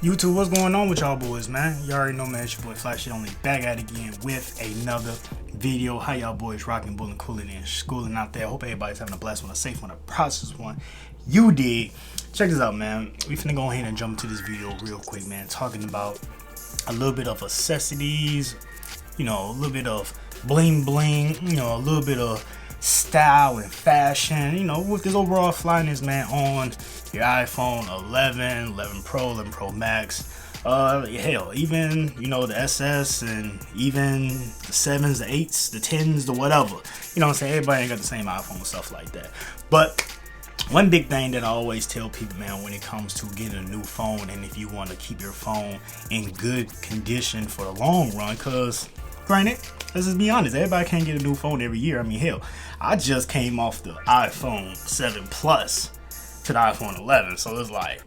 YouTube, what's going on with y'all boys, man? You already know, man, it's your boy FlyShitOnly back at it again with another video. How y'all boys rocking, bulling, cooling, and schooling out there? I hope everybody's having a blessed one, a safe one, a prosperous one. You dig? Check this out, man. We finna go ahead and jump into this video real quick, man. Talking about a little bit of accessories, you know, a little bit of bling bling, you know, a little bit of style and fashion, you know, with this overall flyness, man, on your iPhone 11, 11 Pro, 11 Pro Max, hell, even, you know, the SS and even the 7s, the 8s, the 10s, the whatever. You know what I'm saying? Everybody ain't got the same iPhone and stuff like that. But one big thing that I always tell people, man, when it comes to getting a new phone, and if you want to keep your phone in good condition for the long run, because granted, let's just be honest, everybody can't get a new phone every year. I mean, hell, I just came off the iPhone 7 Plus to the iPhone 11, so it's like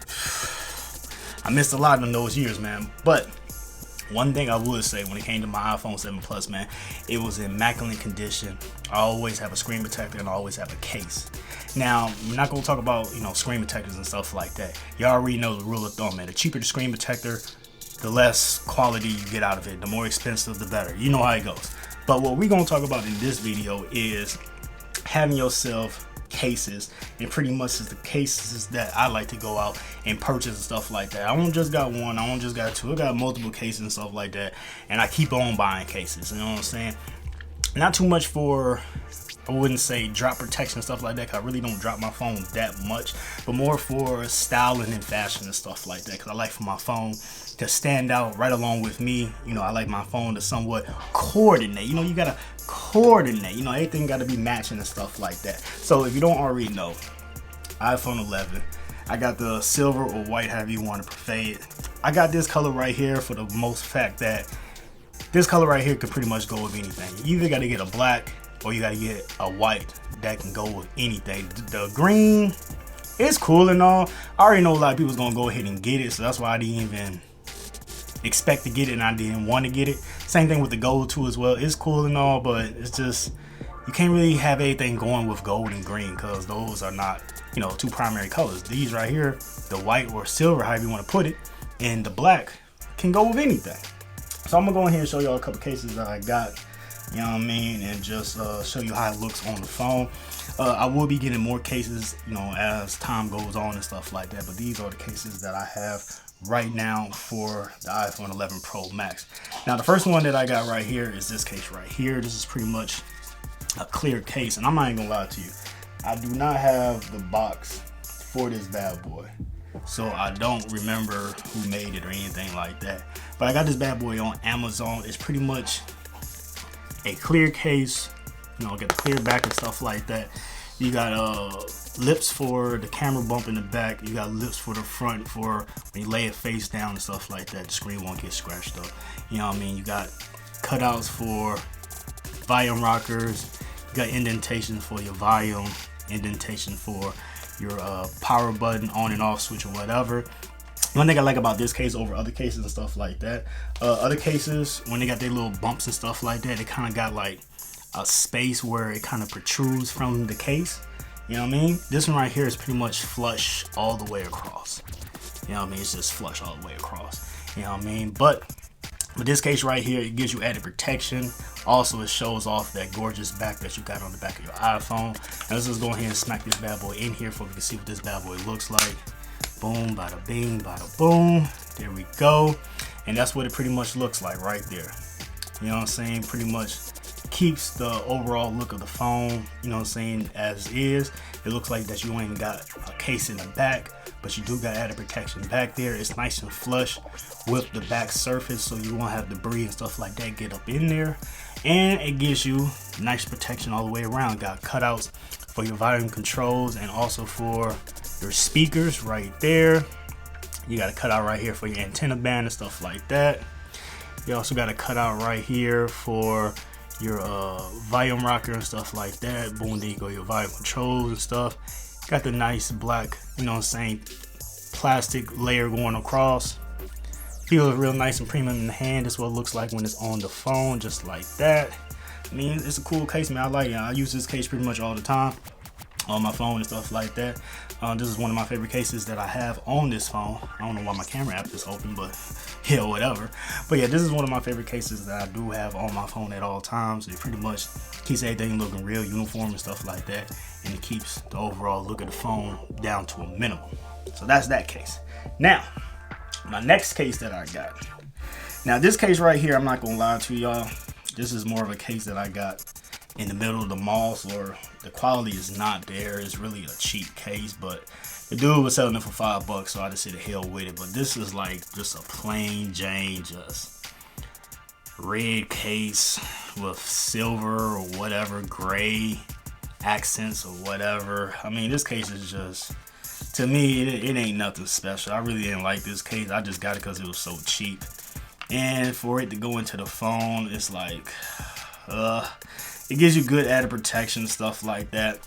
I missed a lot in those years, man. But one thing I would say when it came to my iPhone 7 Plus, man, it was in immaculate condition. I always have a screen protector and I always have a case. Now, we're not going to talk about, you know, screen protectors and stuff like that. You already know the rule of thumb, man. The cheaper the screen protector, the less quality you get out of it. The more expensive, the better. You know how it goes. But what we're going to talk about in this video is having yourself cases, and pretty much is the cases that I like to go out and purchase and stuff like that. I don't just got one, I don't just got two, I got multiple cases and stuff like that, and I keep on buying cases, you know what I'm saying? Not too much for, I wouldn't say drop protection and stuff like that, because I really don't drop my phone that much, but more for styling and fashion and stuff like that, because I like for my phone to stand out right along with me. You know, I like my phone to somewhat coordinate. You know, you gotta coordinate, you know, everything gotta be matching and stuff like that. So if you don't already know, iPhone 11, I got the silver or white, however you want to prefer it. I got this color right here for the most fact that this color right here could pretty much go with anything. You either gotta get a black or you gotta get a white that can go with anything. The green, it's cool and all. I already know a lot of people's gonna go ahead and get it, so that's why I didn't even expect to get it and I didn't want to get it. Same thing with the gold too as well. It's cool and all, but it's just, you can't really have anything going with gold and green because those are not, you know, two primary colors. These right here, the white or silver, however you want to put it, and the black can go with anything. So I'm gonna go ahead and show y'all a couple cases that I got, you know what I mean, and just show you how it looks on the phone. I will be getting more cases, you know, as time goes on and stuff like that, but these are the cases that I have right now for the iPhone 11 Pro Max. Now the first one that I got right here is this case right here. This is pretty much a clear case, and I'm not even gonna lie to you, I do not have the box for this bad boy, so I don't remember who made it or anything like that, but I got this bad boy on Amazon. It's pretty much a clear case, you know, get the clear back and stuff like that. You got lips for the camera bump in the back. You got lips for the front for when you lay it face down and stuff like that. The screen won't get scratched up. You know what I mean? You got cutouts for volume rockers. You got indentations for your volume, indentation for your power button on and off switch or whatever. One thing I like about this case over other cases and stuff like that, other cases, when they got their little bumps and stuff like that, they kind of got like a space where it kind of protrudes from the case. You know what I mean? This one right here is pretty much flush all the way across. You know what I mean? It's just flush all the way across. You know what I mean? But with this case right here, it gives you added protection. Also, it shows off that gorgeous back that you got on the back of your iPhone. Now let's just go ahead and smack this bad boy in here so we can see what this bad boy looks like. Boom, bada bing, bada boom. There we go. And that's what it pretty much looks like right there. You know what I'm saying? Pretty much keeps the overall look of the phone, you know what I'm saying, as is. It looks like that you ain't even got a case in the back, but you do got added protection back there. It's nice and flush with the back surface, so you won't have debris and stuff like that get up in there. And it gives you nice protection all the way around. Got cutouts for your volume controls and also for your speakers right there. You got a cutout right here for your antenna band and stuff like that. You also got a cutout right here for your volume rocker and stuff like that. Boom, there you go, your volume controls and stuff. Got the nice black, you know what I'm saying, plastic layer going across. Feels real nice and premium in the hand. That's what it looks like when it's on the phone, just like that. I mean, it's a cool case, man. I like it. I use this case pretty much all the time. on my phone and stuff like that. This is one of my favorite cases that I have on this phone. I don't know why my camera app is open, but yeah, whatever. But yeah, this is one of my favorite cases that I do have on my phone at all times. It pretty much keeps everything looking real uniform and stuff like that, and it keeps the overall look of the phone down to a minimum. So that's that case. Now, my next case that I got. Now this case right here, I'm not gonna lie to y'all, this is more of a case that I got in the middle of the mall, so the quality is not there. It's really a cheap case, but the dude was selling it for $5, so I just said the hell with it. But this is like just a plain Jane, just red case with silver or whatever, gray accents or whatever. I mean, this case is just, to me, it ain't nothing special. I really didn't like this case. I just got it because it was so cheap. And for it to go into the phone, it's like, it gives you good added protection, stuff like that.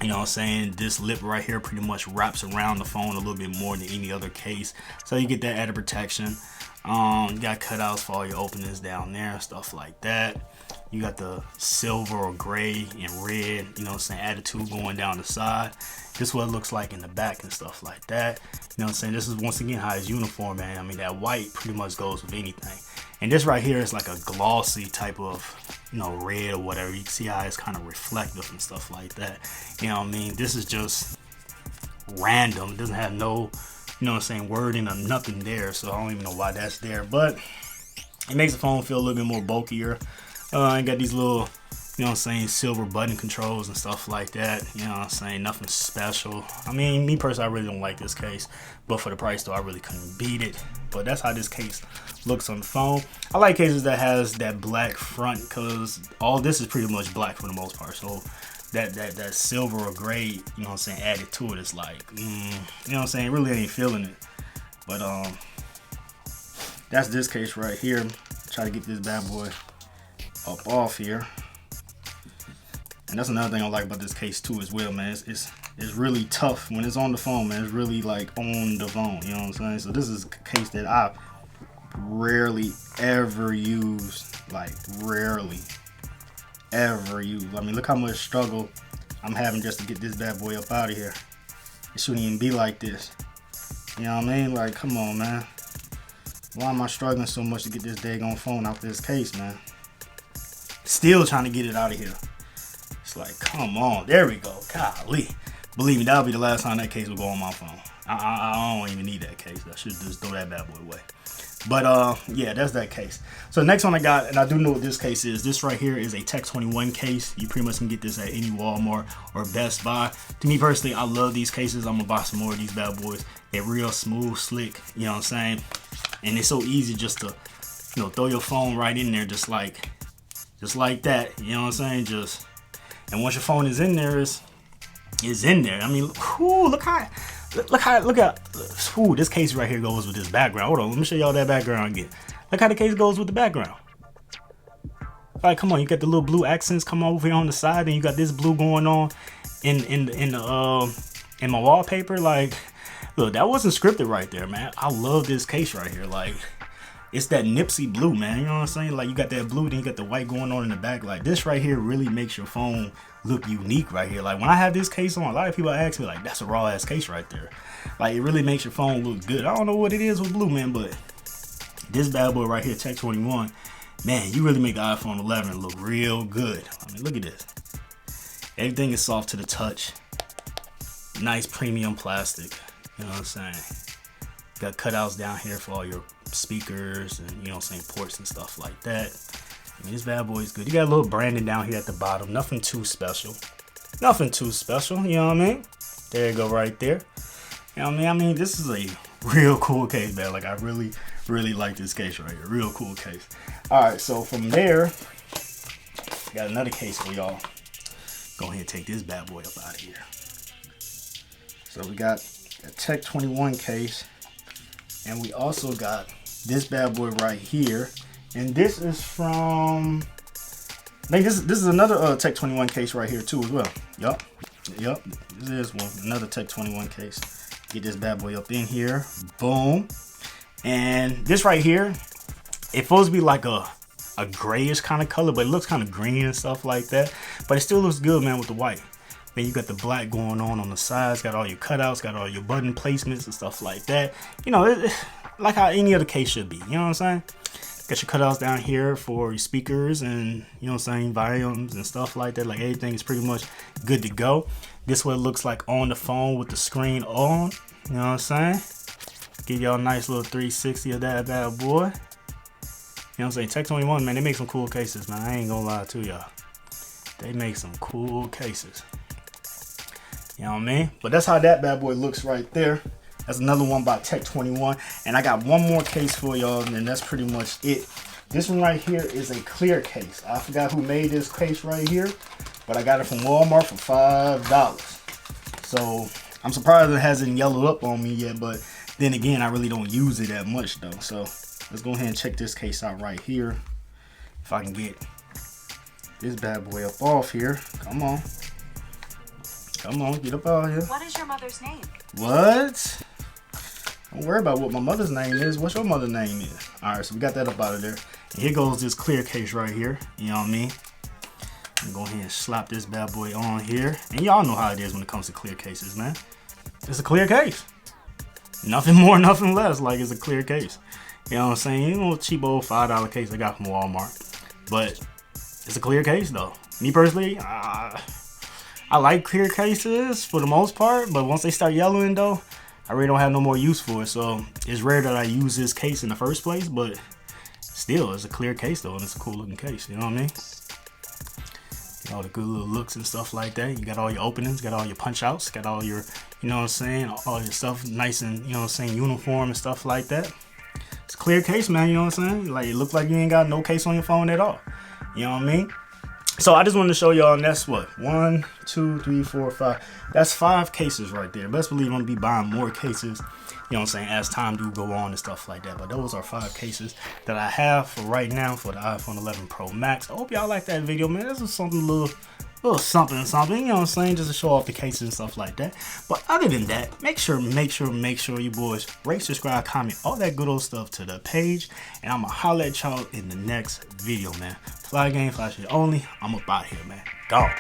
You know what I'm saying? This lip right here pretty much wraps around the phone a little bit more than any other case. So you get that added protection. You got cutouts for all your openings down there, stuff like that. You got the silver or gray and red, you know what I'm saying, attitude going down the side. This is what it looks like in the back and stuff like that. You know what I'm saying? This is once again how it's uniform, man. I mean, that white pretty much goes with anything. And this right here is like a glossy type of, you know, red or whatever. You can see how it's kind of reflective and stuff like that. You know what I mean? This is just random. It doesn't have no, you know what I'm saying, wording or nothing there. So I don't even know why that's there. But it makes the phone feel a little bit more bulkier. I got these little, you know what I'm saying, silver button controls and stuff like that. You know what I'm saying? Nothing special. I mean, me personally, I really don't like this case. But for the price, though, I really couldn't beat it. But that's how this case looks on the phone. I like cases that has that black front because all this is pretty much black for the most part. So that silver or gray, you know what I'm saying, added to it is like, you know what I'm saying, really ain't feeling it. But that's this case right here. Try to get this bad boy up off here. And that's another thing I like about this case too as well, man. It's really tough when it's on the phone, man. It's really like on the phone, you know what I'm saying? So this is a case that I rarely ever use, like rarely ever use. I mean, look how much struggle I'm having just to get this bad boy up out of here. It shouldn't even be like this. You know what I mean? Like, come on, man. Why am I struggling so much to get this daggone phone out this case, man? Still trying to get it out of here. It's like, come on. There we go. Golly. Believe me, that'll be the last time that case will go on my phone. I don't even need that case. I should just throw that bad boy away. But yeah, that's that case. So the next one I got, and I do know what this case is. This right here is a Tech 21 case. You pretty much can get this at any Walmart or Best Buy. To me personally, I love these cases. I'm gonna buy some more of these bad boys. They're real smooth, slick, you know what I'm saying? And it's so easy just to, you know, throw your phone right in there just like that, you know what I'm saying? And once your phone is in there, it's in there. I mean, look at, this case right here goes with this background. Hold on, let me show y'all that background again. Look how the case goes with the background. Like, come on, you got the little blue accents come over here on the side, and you got this blue going on in my wallpaper. Like, look, that wasn't scripted right there, man. I love this case right here. Like, it's that Nipsey blue, man. You know what I'm saying? Like, you got that blue, then you got the white going on in the back. Like, this right here really makes your phone look unique right here. Like, when I have this case on, a lot of people ask me, like, that's a raw ass case right there. Like, it really makes your phone look good. I don't know what it is with blue, man, but this bad boy right here, Tech 21, man, you really make the iPhone 11 look real good. I mean, look at this. Everything is soft to the touch. Nice premium plastic. You know what I'm saying? Got cutouts down here for all your speakers and, you know what I'm saying, ports and stuff like that. I mean, this bad boy is good. You got a little branding down here at the bottom. Nothing too special. Nothing too special, you know what I mean? There you go right there. You know what I mean? This is a real cool case, man. Like, I really, really like this case right here. Real cool case. All right, so from there, got another case for y'all. Go ahead and take this bad boy up out of here. So we got a Tech 21 case. And we also got this bad boy right here. And this is from, I think this is another Tech 21 case right here too as well. Yup. This is one, another Tech 21 case. Get this bad boy up in here. Boom. And this right here, it's supposed to be like a grayish kind of color, but it looks kind of green and stuff like that. But it still looks good, man, with the white. And you got the black going on the sides, got all your cutouts, got all your button placements and stuff like that. You know, like how any other case should be, you know what I'm saying? Got your cutouts down here for your speakers and, you know what I'm saying, volumes and stuff like that. Like everything is pretty much good to go. This is what it looks like on the phone with the screen on, you know what I'm saying? Give y'all a nice little 360 of that bad boy. You know what I'm saying? Tech 21, man, they make some cool cases, man. I ain't gonna lie to y'all. They make some cool cases. You know what I mean? But that's how that bad boy looks right there. That's another one by Tech 21. And I got one more case for y'all, and that's pretty much it. This one right here is a clear case. I forgot who made this case right here, but I got it from Walmart for $5. So I'm surprised it hasn't yellowed up on me yet, but then again, I really don't use it that much though. So let's go ahead and check this case out right here. If I can get this bad boy up off here. Come on. Come on, get up out here. What is your mother's name? What? Don't worry about what my mother's name is. What's your mother's name is? Alright, so we got that up out of there. And here goes this clear case right here. You know what I mean? I'm gonna go ahead and slap this bad boy on here. And y'all know how it is when it comes to clear cases, man. It's a clear case. Nothing more, nothing less. Like, it's a clear case. You know what I'm saying? You know, cheap old $5 case I got from Walmart. But it's a clear case, though. Me personally, I like clear cases for the most part. But once they start yellowing, though, I really don't have no more use for it. So it's rare that I use this case in the first place. But still, it's a clear case, though. And it's a cool looking case. You know what I mean? All the good little looks and stuff like that. You got all your openings, got all your punch outs, got all your, you know what I'm saying, all your stuff nice and, you know what I'm saying, uniform and stuff like that. It's a clear case, man, you know what I'm saying? Like, it look like you ain't got no case on your phone at all. You know what I mean? So I just wanted to show y'all, and that's what, 1, 2, 3, 4, 5. That's 5 cases right there. Best believe I'm gonna be buying more cases, you know what I'm saying, as time do go on and stuff like that. But those are 5 cases that I have for right now for the iPhone 11 Pro Max. I hope y'all like that video, man. This is something little something, you know what I'm saying, just to show off the cases and stuff like that. But other than that, make sure you boys rate, subscribe, comment, all that good old stuff to the page. And I'm gonna holler at y'all in the next video, man. Fly game, fly shit only. I'm up out here, man. Gone.